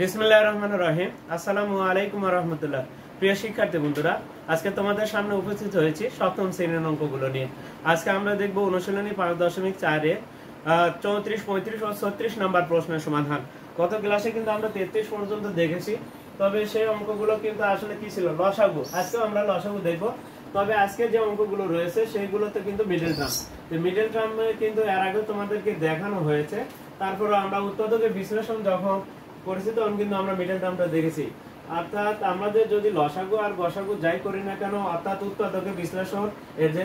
বিসমিল্লাহির রহমানির রহিম। আসসালামু আলাইকুম ওয়া রাহমাতুল্লাহ। প্রিয় শিক্ষার্থী বন্ধুরা, আজকে তোমাদের সামনে উপস্থিত হয়েছি সপ্তম শ্রেণীর অঙ্কগুলো নিয়ে। আজকে আমরা দেখব অনুশীলনী 5.4 এ 34, 35 ও 36 নাম্বার প্রশ্নের সমাধান। গত ক্লাসে কিন্তু আমরা 33 পর্যন্ত দেখেছি, তবে সেই অঙ্কগুলো কিন্তু আসলে কি ছিল, লসাগু। আজকেও আমরা লসাগু দেখব, তবে আজকে যে অঙ্কগুলো রয়েছে সেইগুলোতে কিন্তু মিডল টার্ম। মিডল টার্মে কিন্তু এর আগে তোমাদেরকে দেখানো হয়েছে, তারপরে আমরা উৎপাদকের বিশ্লেষণ যখন করেছি তখন কিন্তু আমরা মিডল টার্মটা দেখেছি। অর্থাৎ আমাদের যদি লসাগু আর গসাগু যাই করি না কেন, অর্থাৎ উৎপাদকের বিশ্লেষণ এর যে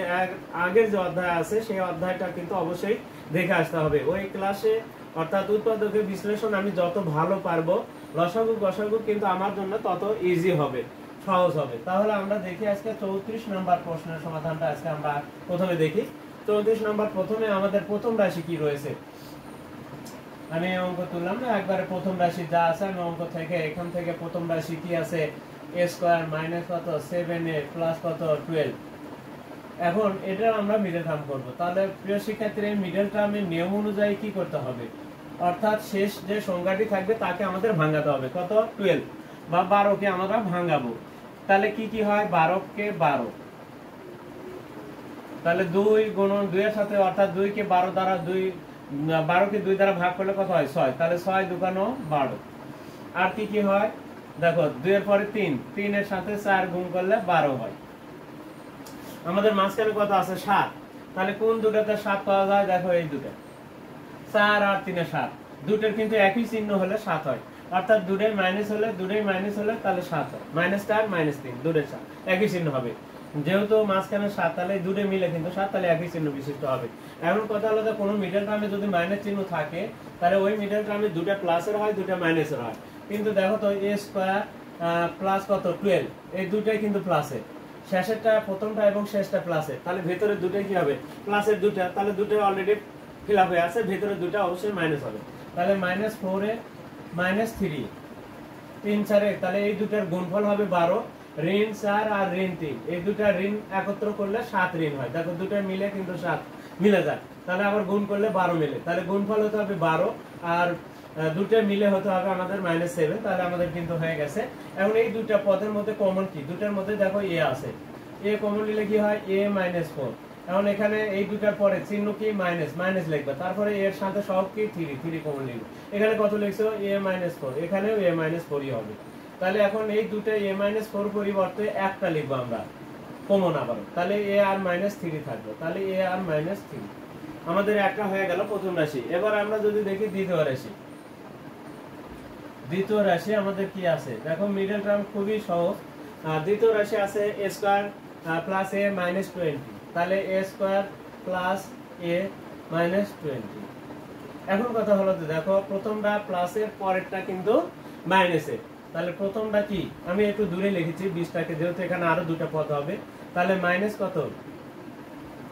আগের যে অধ্যায় আছে সেই অধ্যায়টা কিন্তু অবশ্যই দেখে আসতে হবে ওই ক্লাসে। অর্থাৎ উৎপাদকের বিশ্লেষণ আমি যত ভালো পারবো, লসাগু গসাগু কিন্তু আমার জন্য তত ইজি হবে, সহজ হবে। তাহলে আমরা দেখি আজকে 34 নম্বর প্রশ্নের সমাধানটা। আজকে আমরা প্রথমে দেখি 34 নম্বর। প্রথমে আমাদের প্রথম রাশি কি রয়েছে, আমি অঙ্ক তুললাম না একবারে। প্রথম রাশি যা আছে আমি অঙ্ক থেকে এখান থেকে প্রথম রাশি কি আছে, a স্কয়ার মাইনাস কত 7a প্লাস কত 12। এখন এটা আমরা মিডল টার্ম করব। তাহলে প্রিয় শিক্ষার্থীরা, মিডল টার্মের নিয়ম অনুযায়ী কি করতে হবে, অর্থাৎ শেষ যে সংখ্যাটি থাকবে তাকে আমাদের ভাঙাতে হবে। কত 12 বা 12 কে আমরা ভাঙাবো। তাহলে কি কি হয়, 12 কে 12, তাহলে 2 গুণন 2 এর সাথে, অর্থাৎ 2 কে 12 দ্বারা 12 কে 2 দ্বারা ভাগ করলে কত হয় 6, তাহলে 6 দুগুণ 12। আর কি কি হয় দেখো, 2 এর পরে 3, 3 এর সাথে 4 গুণ করলে 12 হয়। আমাদের মাঝখানে কত আছে 7, তাহলে কোন দুটোতে 7 পাওয়া যায়, দেখো এই দুটো 4 আর 3 এ 7, দুটোর কিন্তু একই চিহ্ন হলে 7 হয়। অর্থাৎ দুটোই মাইনাস হলে তাহলে 7 হয়। -4 -3 দুটোর একই চিহ্ন হবে, যেহেতু মাঝখানে 7, তাহলে দুটো মিলে কিন্তু 7, তাহলে একই চিহ্ন বিশিষ্ট হবে। এখন কথা হলো যে কোনো মিডল টার্মে যদি মাইনাস চিহ্ন থাকে, তাহলে ওই মিডল টার্মে দুটো প্লাসের হয়, দুটো মাইনাসের হয়। কিন্তু দেখো তো a স্কয়ার প্লাস কত 12, এই দুটোই কিন্তু প্লাসের, শেষেরটা প্রথমটা এবং শেষটা প্লাসের, তাহলে ভেতরে দুটোই কি হবে প্লাসের দুটো, তাহলে দুটো অলরেডি ফিল আপ হয়ে আছে, ভেতরে দুটো অবশ্যই মাইনাস হবে। তাহলে -4 -3 3 4, তাহলে এই দুটোর গুণফল হবে 12। ঋণ 4 আর ঋণ 3, এই দুটা ঋণ একত্র করলে 7 ঋণ হয়। দেখো দুটো মিলে কিন্তু 7 মিলে যায়, তাহলে আবার গুণ করলে 12 মিলে, তাহলে গুণফল হতে হবে 12 আর দুটো মিলে হতে হবে আমাদের -7, তাহলে আমাদের কিন্তু হয়ে গেছে। এখন এই দুটা পদের মধ্যে কমন কি, দুটার মধ্যে দেখো a আছে, a কমন নিলে কি হয় a -4। এখন এখানে এই দুটার পরে চিহ্ন কি মাইনাস লিখবে, তারপরে এর সাথে সব কি 3 কমন লিখবে। এখানে কত লিখছো a -4, এখানেও a -4ই হবে। তাহলে এখন এই দুটো a -4 পরিবর্তে একটা লিখবো আমরা কমন আবার, তাহলে a আর -3 থাকবে, তাহলে a আর -3 আমাদের একটা হয়ে গেল প্রথম রাশি। এবার আমরা যদি দেখি দ্বিতীয় রাশি, দ্বিতীয় রাশি আমাদের কি আছে দেখো, মিডল টার্ম খুবই সহজ। দ্বিতীয় রাশি আছে a স্কয়ার প্লাস a -20, তাহলে a স্কয়ার প্লাস a -20। এখন কথা হলো যে দেখো প্রথমটা প্লাসের, পরেরটা কিন্তু মাইনাসের, তাহলে প্রথমটা কি আমি একটু দূরে লিখেছি 20টাকে, যেহেতু এখানে আরো দুটো পদ হবে। তাহলে মাইনাস কত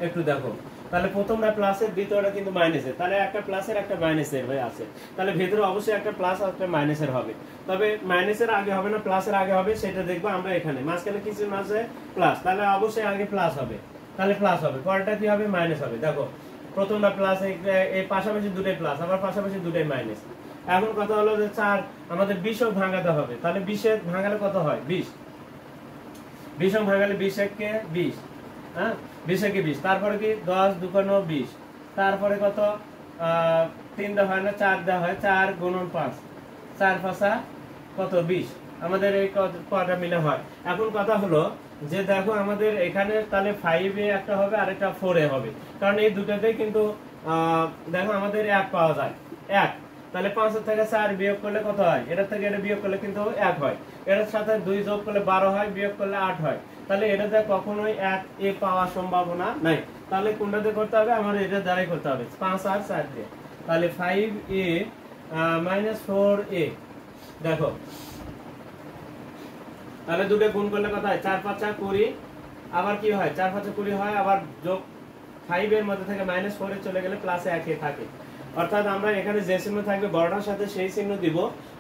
একটু দেখো, তাহলে প্রথমটা প্লাসের, দ্বিতীয়টা কিন্তু মাইনাসের, তাহলে একটা প্লাসের একটা মাইনাসের হয়ে আছে, তাহলে ভেতরে অবশ্যই একটা প্লাস আর একটা মাইনাসের হবে। তবে মাইনাসের আগে হবে না প্লাসের আগে হবে, সেটা দেখবো আমরা এখানে। মাঝখানে কিছু আছে প্লাস, তাহলে অবশ্যই আগে প্লাস হবে, তাহলে প্লাস হবে, পরেরটা কি হবে মাইনাস হবে। দেখো প্রথমটা প্লাস, এই পাশাপাশি দুটোই প্লাস, আবার পাশাপাশি দুটোই মাইনাস। এখন কথা হলো যে 4 আমাদের 20 ভাঙাতে হবে, তাহলে 20 ভাঙালে কত হয় 20, 20 ভাঙালে 20 কে 20, হ্যাঁ 20 কে 20, তারপরে কি 10 দুগুণ 20, তারপরে কত 3 দেওয়া হয় না 4 দেওয়া হয়, 4 গুণন 5, 4 5 কত 20, আমাদের এই কটা মিলে হয়। এখন কথা হলো যে দেখো আমাদের এখানে তাহলে 5 এ একটা হবে আর একটা 4 এ হবে, কারণ এই দুটোতেই কিন্তু দেখো আমাদের 1 পাওয়া যায় 1, তাহলে 5 থেকে 4 বিয়োগ করলে কত হয়, এটা থেকে এটা বিয়োগ করলে কিন্তু 1 হয়, এটার সাথে 2 যোগ করলে 12 হয়, বিয়োগ করলে 8 হয়, তাহলে এটাতে কখনোই 1 এ পাওয়ার সম্ভাবনা নাই। তাহলে কোনটাতে করতে হবে, আমার এটা দ্বারাই করতে হবে 5 আর 4 দিয়ে। তাহলে 5a -4a, দেখো তাহলে দুটো গুণ করলে কত হয় 4 5 20, আবার কি হয় 4 5 20 হয়, আবার যোগ 5 এর মধ্যে থেকে -4 এ চলে গেলে প্লাসে 1 এ থাকে। অর্থাৎ আমরা এখানে যে চিহ্ন থাকবে বড়টার সাথে সেই চিহ্ন দিব।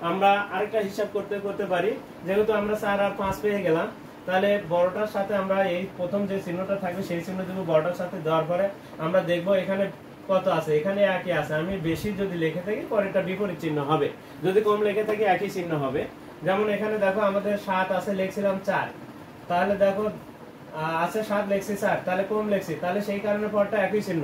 আমরা আরেকটা হিসাব করতে পারি, যেহেতু আমরা 4 আর 5 পেয়ে গেলাম, তাহলে বড়টার সাথে আমরা এই প্রথম যে চিহ্নটা থাকবে সেই চিহ্ন দিব বড়টার সাথে, দেওয়ার পরে আমরা দেখব এখানে কত আছে, এখানে একই আছে। আমি বেশি যদি লিখে থাকি পরেরটা বিপরীত চিহ্ন হবে, যদি কম লিখে থাকি একই চিহ্ন হবে। যেমন এখানে দেখো আমাদের 7 আছে, লিখছিলাম 4, তাহলে দেখো আছে 7 লিখছি 4, তাহলে কম লিখছি, তাহলে সেই কারণে পরটা একই চিহ্ন।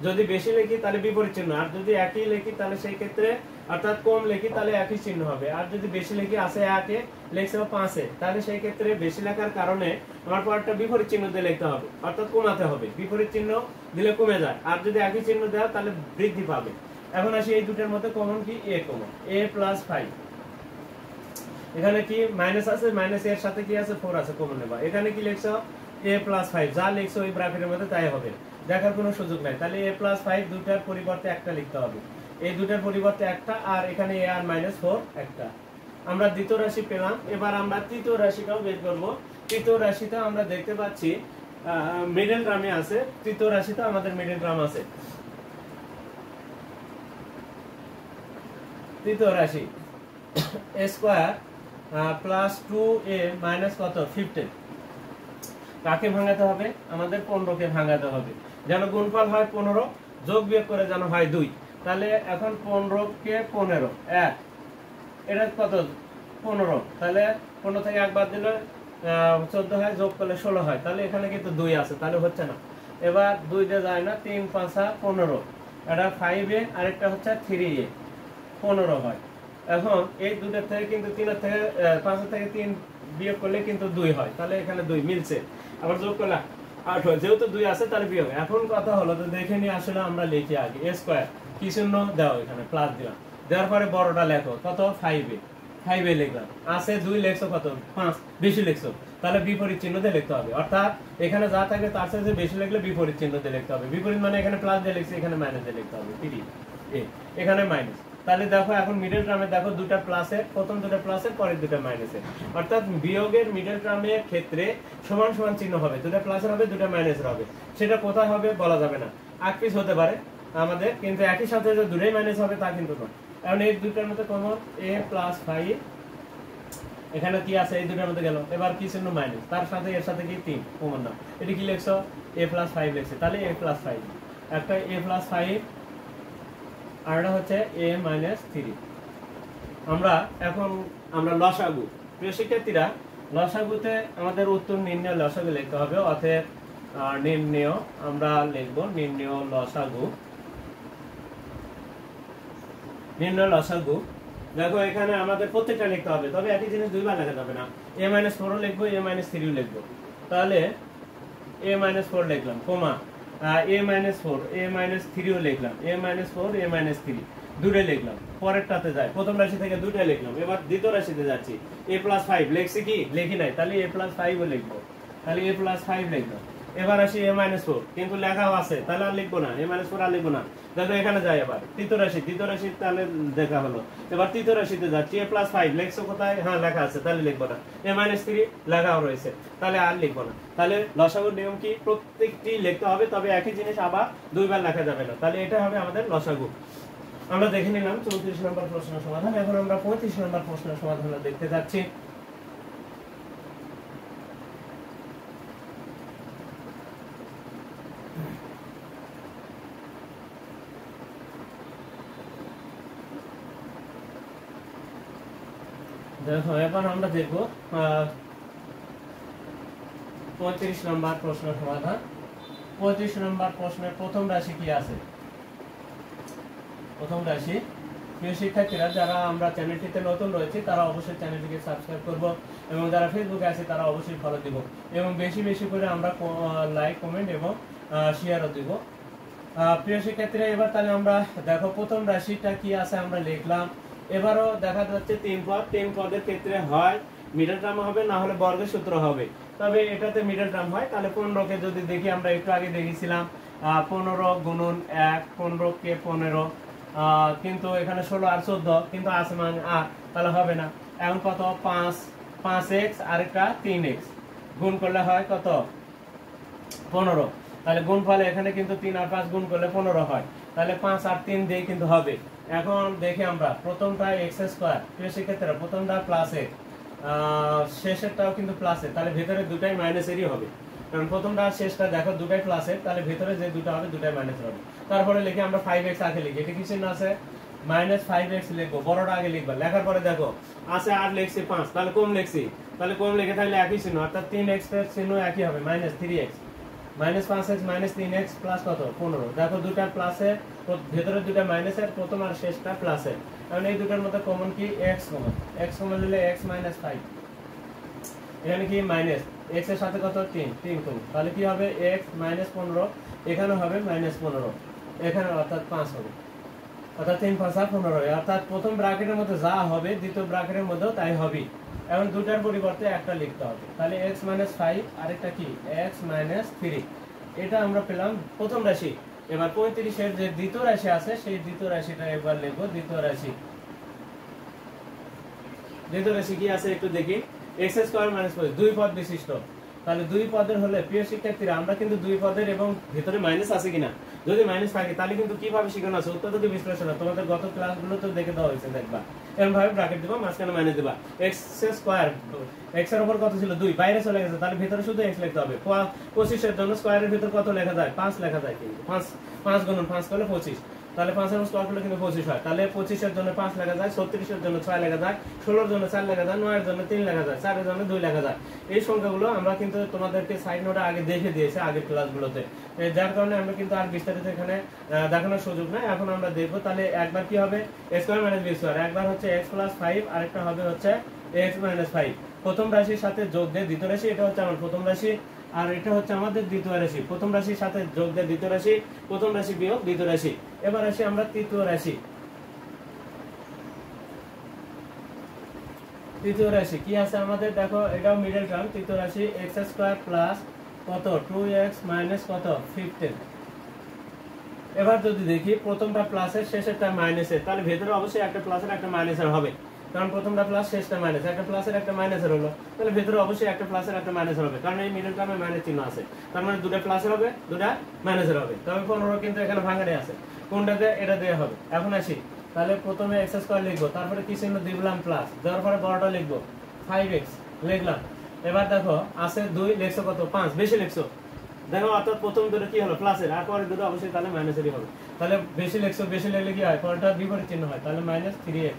যদি বেশি লিখি তাহলে বিপরীত চিহ্ন, আর যদি একই লিখি তাহলে সেই ক্ষেত্রে অর্থাৎ কম লিখি তাহলে একই চিহ্ন হবে। আর যদি বেশি লিখি আছে 1-এ লিখছে 5-এ, তাহলে সেই ক্ষেত্রে বেশি লেখার কারণে আমার পরটা বিপরীত চিহ্ন দিয়ে লিখতে হবে, অর্থাৎ কমাতে হবে। বিপরীত চিহ্ন দিলে কমে যায়, আর যদি একই চিহ্ন দেওয়া তাহলে বৃদ্ধি পাবে। এখন আসি এই দুটোর মধ্যে কমন কি, a কমন, a + 5। এখানে কি মাইনাস আছে, মাইনাস এর সাথে কি আছে 4 আছে, কমন নেবা। এখানে কি লিখছো a + 5, যা লিখছো ওই ব্র্যাকেটের মধ্যে তাই হবে, দেখার কোনো সুযোগ নাই। তাহলে a + 5 দুটার পরিবর্তে একটা লিখতে হবে, এই দুটার পরিবর্তে একটা, আর এখানে a আর -4 একটা। আমরা দ্বিতীয় রাশি পেলাম। এবার আমরা তৃতীয় রাশিটাও বের করব। তৃতীয় রাশিটা আমরা দেখতে পাচ্ছি মিডল টার্মে আছে, তৃতীয় রাশিটা আমাদের মিডল টার্ম আছে। তৃতীয় রাশি a স্কয়ার + 2a মাইনাস কত 15। কাকে ভাঙাতে হবে, আমাদের 15 কে ভাঙাতে হবে, যেন গুণফল হয় 15, যোগ বিয়োগ করে যেন হয় 2। তাহলে এখন 15 কে 15 1, এটা কত 15, তাহলে 15 থেকে 1 বাদ দিলে 14 হয়, যোগ করলে 16 হয়। তাহলে এখানে কিন্তু 2 আছে, তাহলে হচ্ছে না। এবার 2 দিয়ে যায় না, 3 × 5 = 15, এটা 5a, আরেকটা হচ্ছে 3a, 15 হয়। এখন এই দুটোর থেকে কিন্তু 3 থেকে 5 থেকে 3 বিয়োগ করলে কিন্তু 2 হয়, তাহলে এখানে 2 মিলছে। আবার যোগ করলে 8 হয়, যেহেতু 2 আছে তাহলে বিয়োগ। এখন কথা হলো তো দেখে নি, আসলে আমরা লিখি আগে a স্কয়ার, কি চিহ্ন দাও, এখানে প্লাস দিলাম, দেওয়ার পরে বড়টা লেখো কত 5a, 5a লিখলাম, আছে 2 লিখছো কত 5, বেশি লিখছো, তাহলে বিপরীত চিহ্ন দিয়ে লিখতে হবে। অর্থাৎ এখানে যা থাকবে তার সাথে বেশি লিখলে বিপরীত চিহ্ন দিয়ে লিখতে হবে। বিপরীত মানে এখানে প্লাস দিয়ে লিখছি, এখানে মাইনাস দিয়ে লিখতে হবে, 3a, এখানে মাইনাস। তাহলে দেখো এখন মিডল টার্মে দেখো দুটো প্লাসের, প্রথম দুটো প্লাসের, পরের দুটো মাইনাসের। অর্থাৎ বিয়োগের মিডল টার্মের ক্ষেত্রে সমান সমান চিহ্ন হবে, দুটো প্লাসের হবে দুটো মাইনাসের হবে। সেটা কোথায় হবে বলা যাবে না, আকপিস হতে পারে আমাদের, কিন্তু একই সাথে যে দুটোই মাইনাস হবে তা কিন্তু নয়। এখন এই দুটোর মধ্যে কমন a + 5, এখানে কি আছে এই দুটোর মধ্যে গেল, এবার কি চিহ্ন মাইনাস, তার সাথে এর সাথে কি 3 কমন না, এটা কি লিখছো a + 5 লিখছে, তাহলে a + 5, একটা a + 5 আর এটা হচ্ছে a - 3। আমরা লসাগু, প্রিয় শিক্ষার্থীরা, লসাগুতে আমাদের উত্তর নির্ণয় লসাগু লিখতে হবে। অতএব নির্ণয় আমরা লিখব নির্ণয় লসাগু, নির্ণয় লসাগু। দেখো এখানে আমাদের প্রত্যেকটা লিখতে হবে, তবে একই জিনিস দুইবার লেখা যাবে না। a - 4 লিখবো, a - 3 লিখবো। তাহলে a - 4 লিখলাম, কমা a - 4, a - 3 লিখলাম, a - 4, a - 3 দুটোই লিখলাম। পরেরটাতে যাই, প্রথম রাশি থেকে দুটোই লিখলাম। এবার দ্বিতীয় রাশিতে যাচ্ছি, a + 5 লিখছি কি লিখি নাই, তাহলে a + 5 ও লিখবো, তাহলে a + 5 লিখলাম। এবার আসি a - 4, কিন্তু লেখাও আছে, তাহলে আর লিখবো না, a - 4 আর লিখবো না। দেখো এখানে যাই, এবার তৃতীয় রাশি তাহলে দেখা হলো। এবার তৃতীয় রাশিতে যাচ্ছি, a + 5 লিখছো কোথায়, হ্যাঁ লেখা আছে, তাহলে লিখবো না। a - 3 লেখাও রয়েছে, তাহলে আর লিখবো না। তাহলে লসাগুর নিয়ম কি, প্রত্যেকটি লিখতে হবে, তবে একই জিনিস আবার দুইবার লেখা যাবে না। তাহলে এটা হবে আমাদের লসাগু। আমরা দেখে নিলাম 34 নম্বর প্রশ্নের সমাধান। এখন আমরা 35 নম্বর প্রশ্নের সমাধান দেখতে যাচ্ছি। দেখো এখন আমরা দেখব 35 নম্বর প্রশ্নের সমাধান। 35 নম্বর প্রশ্নের প্রথম রাশি কি আছে, প্রথম রাশি। প্রিয় শিক্ষার্থীরা, যারা আমরা চ্যানেলটিতে নতুন রয়েছে তারা অবশ্যই চ্যানেলটিকে সাবস্ক্রাইব করব, এবং যারা ফেসবুকে আছে তারা অবশ্যই ফলো দিব, এবং বেশি বেশি করে আমরা লাইক, কমেন্ট এবং শেয়ারও দিব। প্রিয় শিক্ষার্থীরা, এবার তাহলে আমরা দেখো প্রথম রাশিটা কি আছে আমরা লিখলাম। এবারও দেখা যাচ্ছে 3 পদ, 3 পদের ক্ষেত্রে হয় মিডল টার্ম হবে, না হলে বর্গের সূত্র হবে। তবে এটাতে মিডল টার্ম হয়। তাহলে 15 কে যদি দেখি, আমরা একটু আগে দেখেছিলাম 15 × 1, 15 কে 15, কিন্তু এখানে 16 আর 14, কিন্তু আছে মানে 8, তাহলে হবে না। এখন কত 5x আর একটা 3x গুণ করলে হয় কত 15। তাহলে গুণফলে এখানে কিন্তু 3 আর 5 গুণ করলে 15 হয়। তাহলে 5 আর 3 দিয়ে কিন্তু হবে। এখন দেখি আমরা প্রথমটা x², প্রিয় শিক্ষার্থীরা, প্রথমটা প্লাস x, শেষেরটাও কিন্তু প্লাসে, তাহলে ভেতরে দুটাই মাইনাসেরই হবে। কারণ প্রথমটা আর শেষটা দেখো দুটাই প্লাসের, তাহলে ভেতরে যে দুটো হবে দুটাই মাইনাসের হবে। তারপরে লিখে আমরা 5x আগে লিখি, এটা কি চিহ্ন আছে -5x লিখবো, বড়টা আগে লিখবা। লেখার পরে দেখো আছে আর লিখছি 5, তাহলে কম লিখছি, তাহলে কম লিখে থাকলে একই চিহ্ন, অর্থাৎ 3x এর চিহ্ন একই হবে, -3x, -5x -3x প্লাস কত 15। দেখো দুটা প্লাসের, ভেতরে দুটা মাইনাসের, প্রথম আর শেষটা প্লাসের। কারণ এই দুটার মধ্যে কমন কি x কমন, x কমন নিলে x -5, এখানে কি মাইনাস, x এর সাথে কত 3 কমন, তাহলে কি হবে x -15, এখানে হবে -15, এখানে অর্থাৎ 5 হবে, অর্থাৎ 3 5 15, অর্থাৎ প্রথম ব্র্যাকেটের মধ্যে যা হবে দ্বিতীয় ব্র্যাকেটের মধ্যেও তাই হবে। এখন দুটার পরিবর্তে একটা লিখতে হবে, তাহলে x -5 আরেকটা কি x -3, এটা আমরা পেলাম প্রথম রাশি। এবার 35 এর যে দ্বিতীয় রাশি আছে সেই দ্বিতীয় রাশিটা একবার লিখবো। দ্বিতীয় রাশি কি আছে একটু দেখি, x² - 5 দুই পদ বিশিষ্ট, তাহলে দুই পদের হলে প্রিয় শিক্ষার্থীরা আমরা কিন্তু দুই পদের এবং ভিতরে মাইনাস আছে কিনা, যদি মাইনাস থাকে তাহলে কিন্তু কিভাবে শেখানো আছে উত্তর বিশ্লেষণ, তোমাদের গত ক্লাসগুলো তো দেখে দেওয়া হয়েছে, দেখবা এরকম ভাবে ব্র্যাকেট দিবা, মাঝখানে মাইনাস দিবা। x² x এর উপর কত ছিল 2, বাইরে চলে গেছে, তাহলে ভিতরে শুধু x লিখতে হবে। 25 এর জন্য স্কয়ারের ভিতর কত লেখা যায় 5 লেখা যায়, কিন্তু 5 গুণন 5 করলে 25, তাহলে 5 এর স্কয়ার করলে কিন্তু 25 হয়, তাহলে 25 এর জন্য 5 লেখা যায়, 36 এর জন্য 6 লেখা যায়, 16 এর জন্য 4 লেখা যায়, 9 এর জন্য 3 লেখা যায়, 4 এর জন্য 2 লেখা যায়। এই সংখ্যাগুলো আমরা কিন্তু তোমাদেরকে সাইড নোটে আগে দেখে দিয়েছি আগের ক্লাসগুলোতে, যার কারণে আমরা কিন্তু আর বিস্তারিত এখানে দেখানোর সুযোগ নাই। এখন আমরা দেখব তাহলে একবার কি হবে x² - b², একবার হচ্ছে x + 5, আরেকটা হবে হচ্ছে x - 5। প্রথম রাশির সাথে যোগ দিয়ে দ্বিতীয় রাশি, এটা হচ্ছে আমার প্রথম রাশি, আর এটা হচ্ছে আমাদের দ্বিতীয় রাশি। প্রথম রাশির সাথে যোগ দিয়ে দ্বিতীয় রাশি, প্রথম রাশি বিয়োগ দ্বিতীয় রাশি। এবার আসি আমরা তৃতীয় রাশি। তৃতীয় রাশি কি আছে আমাদের, দেখো এটাও মিডল টার্ম। তৃতীয় রাশি x² প্লাস কত 2x মাইনাস কত 15। এবার যদি দেখি প্রথমটা প্লাসের শেষেরটা মাইনাসের, তাহলে ভেতরে অবশ্যই একটা প্লাসের একটা মাইনাসের হবে, কারণ প্রথমটা প্লাস শেষটা মাইনাস, একটা প্লাসের একটা মাইনাসের হলো, তাহলে ভেতরে অবশ্যই একটা প্লাসের একটা মাইনাসের হবে, কারণ এই মিডল টার্মে মাইনাস চিহ্ন আছে, তার মানে দুটো প্লাসের হবে দুটো মাইনাসের হবে। তবে 15 কিন্তু এখানে ভাঙারে আছে, কোনটাতে এটা দেয়া হবে। এখন আসি, তাহলে প্রথমে x² লিখবো, তারপরে কি চিহ্ন দিলাম প্লাস, দেওয়ার পরে বড়টা লিখবো 5x লিখলাম। এবার দেখো আছে 2, লিখছো কত 5, বেশি লিখছো, দেখো অর্থাৎ প্রথম দুটো কি হলো প্লাসের, আর পরে দুটো অবশ্যই তাহলে মাইনাসেরই হবে, তাহলে বেশি লিখছো, বেশি লিখলে কি হয় পরেরটা বিপরীত চিহ্ন হয়, তাহলে -3x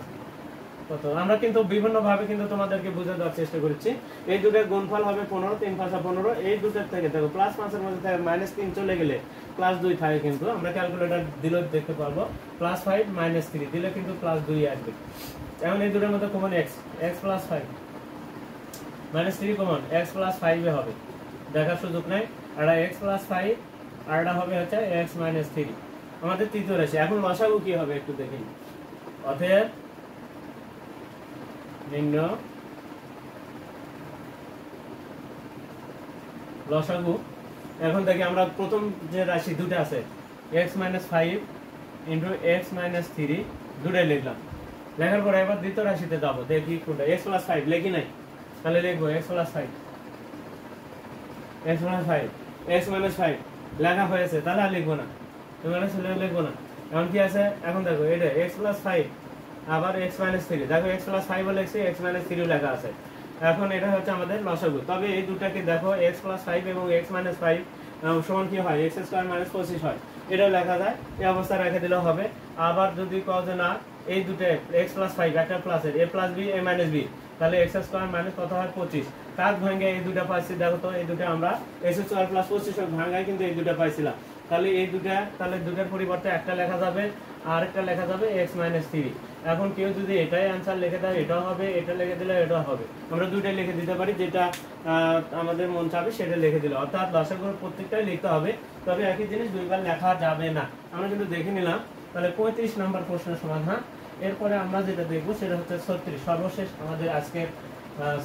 কত। আমরা কিন্তু বিভিন্ন ভাবে কিন্তু তোমাদেরকে বুঝিয়ে দেওয়ার চেষ্টা করেছি। এই দুটোর গুণফল হবে 15, 3 5 15, এই দুটোর থেকে দেখো +5 এর মধ্যে থেকে -3 চলে গেলে +2 থাকে, কিন্তু আমরা ক্যালকুলেটর দিলে দেখতে পারবো +5 -3 দিলে কিন্তু +2 আসবে। এখন এই দুটোর মধ্যে কমন x + 5 -3 কমন, x + 5 এ হবে, দেখার সুযোগ নাই। আর x + 5 আর এটা হবে হচ্ছে x - 3, আমাদের তৃতীয় রাশি। এখন লসাগু কি হবে একটু দেখি, অতএব নিম্ন লসাগু। এখন দেখি আমরা প্রথম যে রাশি দুটো আছে x - 5 * x - 3 দুটাই লিখলাম। লেখার পরে এবার দ্বিতীয় রাশিতে যাবো, দেখি কোনটা x + 5 লিখি নাই, তাহলে লিখবো x + 5 x - 5 লেখা হয়েছে, তাহলে আর লিখবো না, তোমরা শুনে লিখবো না। এখন কি আছে, এখন দেখো এটা x + 5 আবার x - 3, দেখো x + 5 লিখছি, x - 3 লেখা আছে। এখন এটা হচ্ছে আমাদের লসাগু। তবে এই দুটাকে দেখো x + 5 এবং x - 5 সমান কি হয় x² - 25 হয়, এটাও লেখা যায়, এই অবস্থা রেখে দিলেও হবে। আবার যদি কও যে না এই দুটো x + 5 একটা প্লাসের a + b a - b, তাহলে x² - কত হয় 25, কাজ ভাঙে এই দুটো পাইছি, দেখো তো এই দুটো আমরা x² + 25 ভাঙায় কিন্তু এই দুটো পাইছিলাম, তাহলে এই দুটা, তাহলে দুটার পরিবর্তে একটা লেখা যাবে আর একটা লেখা যাবে x - 3। এখন কেউ যদি এটাই आंसर লিখে দেয় এটাও হবে, এটা লিখে দিলে এটাও হবে, আমরা দুইটাই লিখে দিতে পারি, যেটা আমাদের মন চাবে সেটা লিখে দিলে, অর্থাৎ লসাগুর প্রত্যেকটাই লিখতে হবে, তবে একই জিনিস দুইবার লেখা যাবে না। আমরা কিন্তু দেখে নিলাম তাহলে 35 নম্বর প্রশ্নের সমাধান। এরপরে আমরা যেটা দেখব সেটা হচ্ছে 36, সর্বশেষ আমাদের আজকের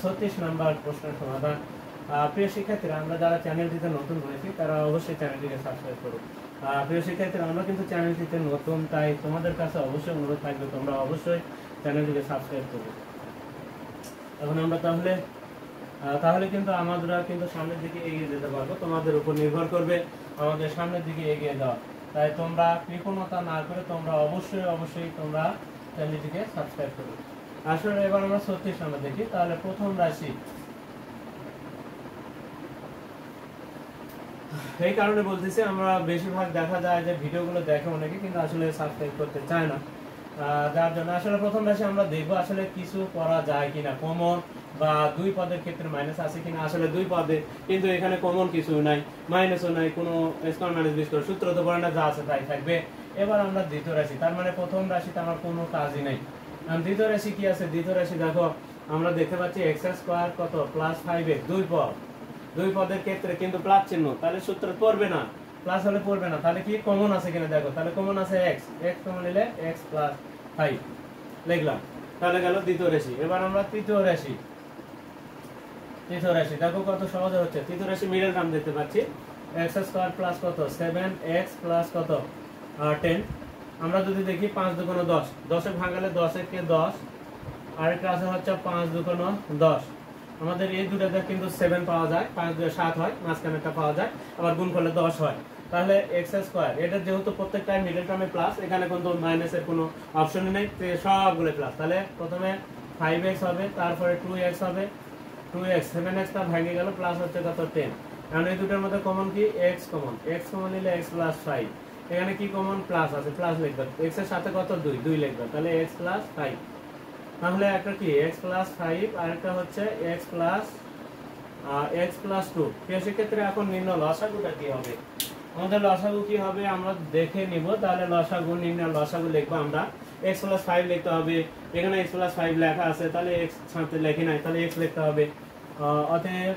36 নম্বর প্রশ্নের সমাধান। প্রিয় শিক্ষার্থীরা, আমরা যারা চ্যানেলটিতে নতুন হয়েছি তারা অবশ্যই চ্যানেলটিকে সাবস্ক্রাইব করুন। প্রিয় শিক্ষার্থীরা, আমরা কিন্তু চ্যানেলটিতে নতুন, তাই তোমাদের কাছে অবশ্যই অনুরোধ থাকবে তোমরা অবশ্যই চ্যানেলটিকে সাবস্ক্রাইব করবে। এখন আমরা তাহলে কিন্তু আমরা কিন্তু সামনের দিকে এগিয়ে যেতে পারবো, তোমাদের উপর নির্ভর করবে আমাদের সামনের দিকে এগিয়ে যাওয়া। তাই তোমরা কৃপণতা না করে তোমরা অবশ্যই তোমরা চ্যানেলটিকে সাবস্ক্রাইব করবে। আসলে এবার আমরা 36 নম্বর দেখি, তাহলে প্রথম রাশি এই কারণে বলতেছি, আমরা বেশিরভাগ দেখা যায় যে ভিডিওগুলো দেখে অনেকে কিন্তু আসলে সাবস্ক্রাইব করতে চায় না। যার জন্য আসলে প্রথম রাশি আমরা দেখবো আসলে কিছু করা যায় কিনা, কমন বা দুই পদের ক্ষেত্রে মাইনাস আছে কিনা। আসলে দুই পদে কিন্তু এখানে কমন কিছু নাই, মাইনাসও নাই, কোনো স্কোয়ার মাইনাস বি স্কোয়ার সূত্র তো পড়ে না, যা আছে তাই থাকবে। এবার আমরা দ্বিতীয় রাশি, তার মানে প্রথম রাশিতে আমার কোনো কাজই নেই। দ্বিতীয় রাশি কি আছে? দ্বিতীয় রাশি দেখো, আমরা দেখতে পাচ্ছি এক্স স্কোয়ার কত প্লাস 5x, দুই পদ, দুই পদের ক্ষেত্রে কিন্তু প্লাস চিহ্ন, তাহলে সূত্র পড়বে না, প্লাস হলে পড়বে না। তাহলে কি কমন আছে কিনা দেখো, তাহলে কমন আছে এক্স, এক্স কমন নিলে এক্স প্লাস 5 লিখলাম, তাহলে গেল দ্বিতীয় রাশি। এবার আমরা তৃতীয় রাশি, তৃতীয় রাশি দেখো কত সহজে হচ্ছে। তৃতীয় রাশি মিডল টার্ম দেখতে পাচ্ছি, এক্স স্কোয়ার প্লাস কত 7x প্লাস কত 10। আমরা যদি দেখি 5 দুগুণ 10, 10 ভাঙালে 10 একে 10, আরেকটা আছে হচ্ছে 5 দুগুণ 10। আমাদের এই দুটাতে কিন্তু 7 পাওয়া যায়, 5 2 7 হয়, মাঝখানেরটা পাওয়া যায়, আবার গুণ করলে 10 হয়। তাহলে এক্স স্কোয়ার, এটা যেহেতু প্রত্যেকটাই মিডল টার্মে প্লাস, এখানে কিন্তু মাইনাসের কোনো অপশনই নেই, সবগুলো প্লাস। তাহলে প্রথমে 5x হবে, তারপরে 2x হবে, 2x 7x টা ভেঙে গেল, প্লাস হচ্ছে কত 10। এখন এই দুটোর মধ্যে কমন কি? x কমন, x কমন নিলে x প্লাস 5। এখানে কি কমন? প্লাস আছে, প্লাস লিখবে, x এর সাথে কত 2, 2 লিখবে, তাহলে x প্লাস 5। তাহলে একটা কি x প্লাস 5, আর একটা হচ্ছে x প্লাস 2। সেক্ষেত্রে এখন নির্ণয় লসাগুটা কি হবে? আমাদের লসাগু কি হবে আমরা দেখে নিব। তাহলে লসাগু নির্ণয়, লসাগু লিখবো আমরা x প্লাস 5 লিখতে হবে। এখানে x প্লাস 5 লেখা আছে, তাহলে x সাথে লেখি নাই, তাহলে x লিখতে হবে। অতএব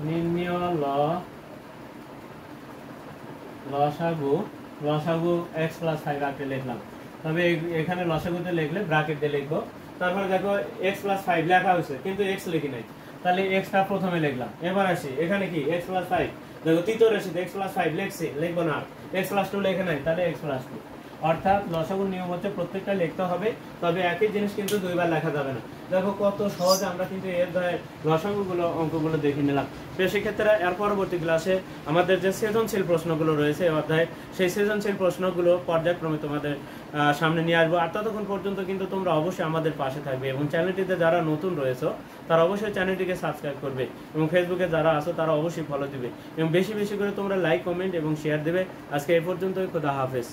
নির্ণয় লসাগু, লসাগু x প্লাস 5 আগে লিখলাম, তবে এখানে লসাগুতে লিখলে ব্র্যাকেট দিয়ে লিখবো। তারপরে দেখো x প্লাস 5 লেখা হয়েছে কিন্তু x লিখি নাই, তাহলে x টা প্রথমে লিখলাম। এবার আসি এখানে কি x প্লাস 5, দেখো তৃতীয় রাশিতে x প্লাস 5 লিখছি, লিখবো না, x প্লাস 2 লিখে নাই, তাহলে x প্লাস 2। অর্থাৎ লসাগুর নিয়ম হচ্ছে প্রত্যেকটা লিখতে হবে, তবে একই জিনিস কিন্তু দুইবার লেখা যাবে না। দেখো কত সহজে আমরা কিন্তু এর দ্বারা লসাগুগুলো অঙ্কগুলো দেখে নিলাম। সেক্ষেত্রে এর পরবর্তী ক্লাসে আমাদের যে সৃজনশীল প্রশ্নগুলো রয়েছে এই অধ্যায়ে, সেই সৃজনশীল প্রশ্নগুলো পর্যায়ক্রমে তোমাদের সামনে নিয়ে আসবো। আর ততক্ষণ পর্যন্ত কিন্তু তোমরা অবশ্যই আমাদের পাশে থাকবে, এবং চ্যানেলটিতে যারা নতুন রয়েছে তারা অবশ্যই চ্যানেলটিকে সাবস্ক্রাইব করবে, এবং ফেসবুকে যারা আছো তারা অবশ্যই ফলো দিবে, এবং বেশি বেশি করে তোমরা লাইক, কমেন্ট এবং শেয়ার দেবে। আজকে এই পর্যন্তই, খোদা হাফেজ।